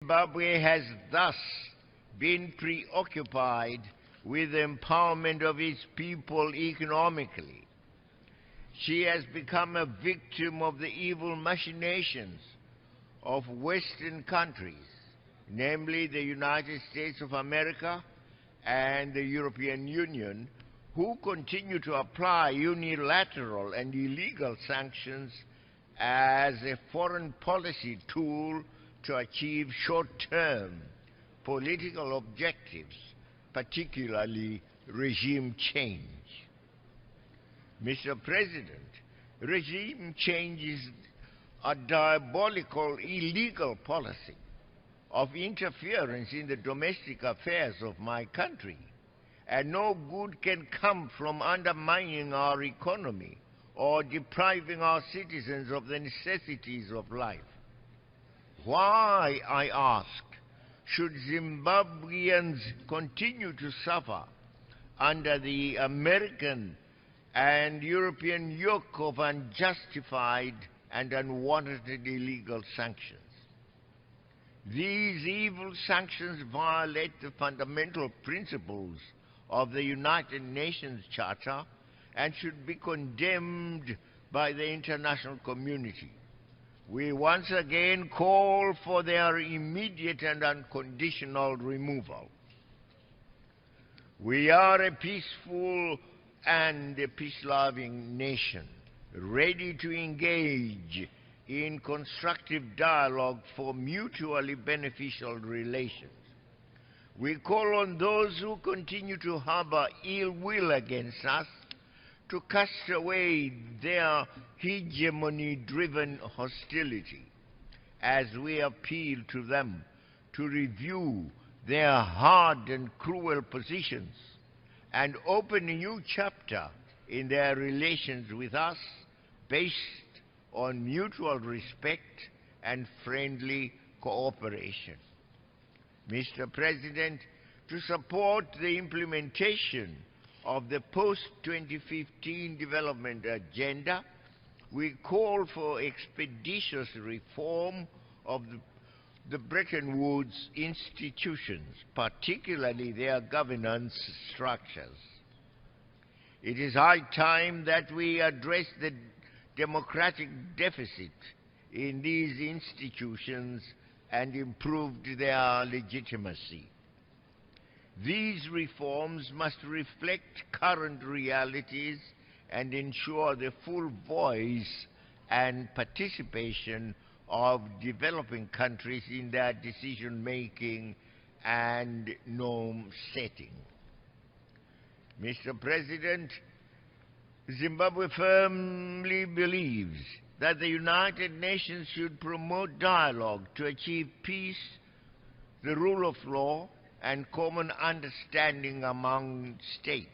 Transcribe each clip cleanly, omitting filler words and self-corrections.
Zimbabwe has thus been preoccupied with the empowerment of its people economically. She has become a victim of the evil machinations of Western countries, namely the United States of America and the European Union, who continue to apply unilateral and illegal sanctions as a foreign policy tool to achieve short-term political objectives, particularly regime change. Mr. President, regime change is a diabolical, illegal policy of interference in the domestic affairs of my country, and no good can come from undermining our economy or depriving our citizens of the necessities of life. Why, I ask, should Zimbabweans continue to suffer under the American and European yoke of unjustified and unwarranted illegal sanctions? These evil sanctions violate the fundamental principles of the United Nations Charter and should be condemned by the international community. We once again call for their immediate and unconditional removal. We are a peaceful and a peace-loving nation, ready to engage in constructive dialogue for mutually beneficial relations. We call on those who continue to harbor ill will against us to cast away their hegemony-driven hostility, as we appeal to them to review their hard and cruel positions and open a new chapter in their relations with us based on mutual respect and friendly cooperation. Mr. President, to support the implementation of the post-2015 development agenda, we call for expeditious reform of the Bretton Woods institutions, particularly their governance structures. It is high time that we address the democratic deficit in these institutions and improved their legitimacy. These reforms must reflect current realities and ensure the full voice and participation of developing countries in their decision-making and norm-setting. Mr. President, Zimbabwe firmly believes that the United Nations should promote dialogue to achieve peace, the rule of law, and common understanding among states.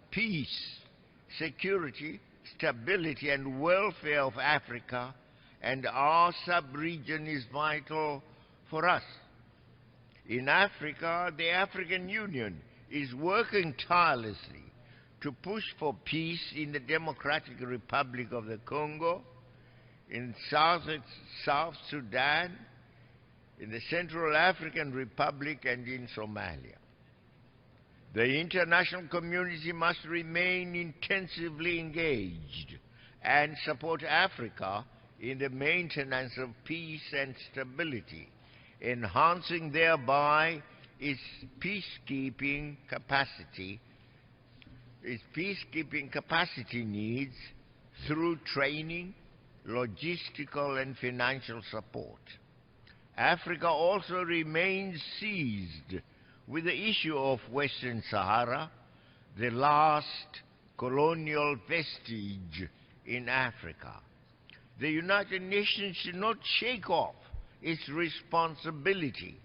Peace, security, stability, and welfare of Africa and our sub-region is vital for us. In Africa, the African Union is working tirelessly to push for peace in the Democratic Republic of the Congo, in South Sudan, in the Central African Republic, and in Somalia. The international community must remain intensively engaged and support Africa in the maintenance of peace and stability, enhancing thereby its peacekeeping capacity needs through training, logistical and financial support. Africa also remains seized with the issue of Western Sahara, the last colonial vestige in Africa. The United Nations should not shake off its responsibility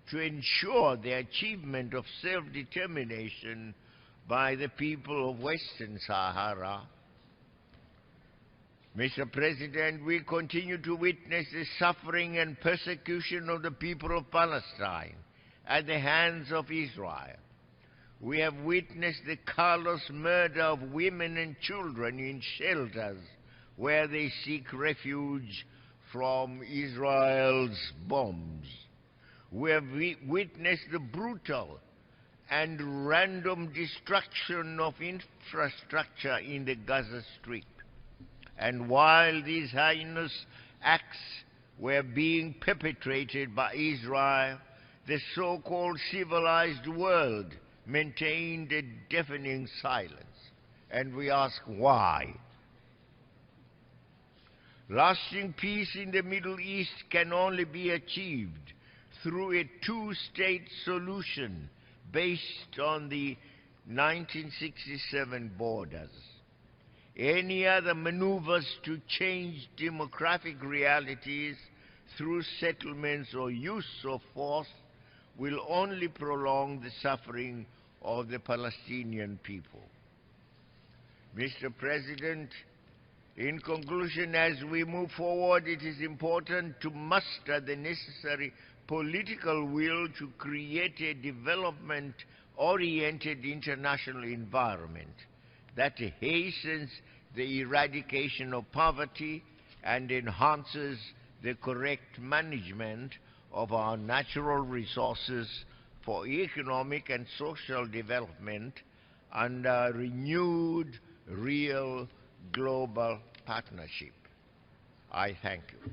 to ensure the achievement of self-determination by the people of Western Sahara. Mr. President, we continue to witness the suffering and persecution of the people of Palestine at the hands of Israel. We have witnessed the callous murder of women and children in shelters where they seek refuge from Israel's bombs. We have witnessed the brutal and random destruction of infrastructure in the Gaza Strip. And while these heinous acts were being perpetrated by Israel, the so-called civilized world maintained a deafening silence. And we ask why? Lasting peace in the Middle East can only be achieved through a two-state solution based on the 1967 borders. Any other maneuvers to change demographic realities through settlements or use of force will only prolong the suffering of the Palestinian people. Mr. President, in conclusion, as we move forward, it is important to muster the necessary political will to create a development-oriented international environment that hastens the eradication of poverty and enhances the correct management of our natural resources for economic and social development under renewed, real global partnership. I thank you.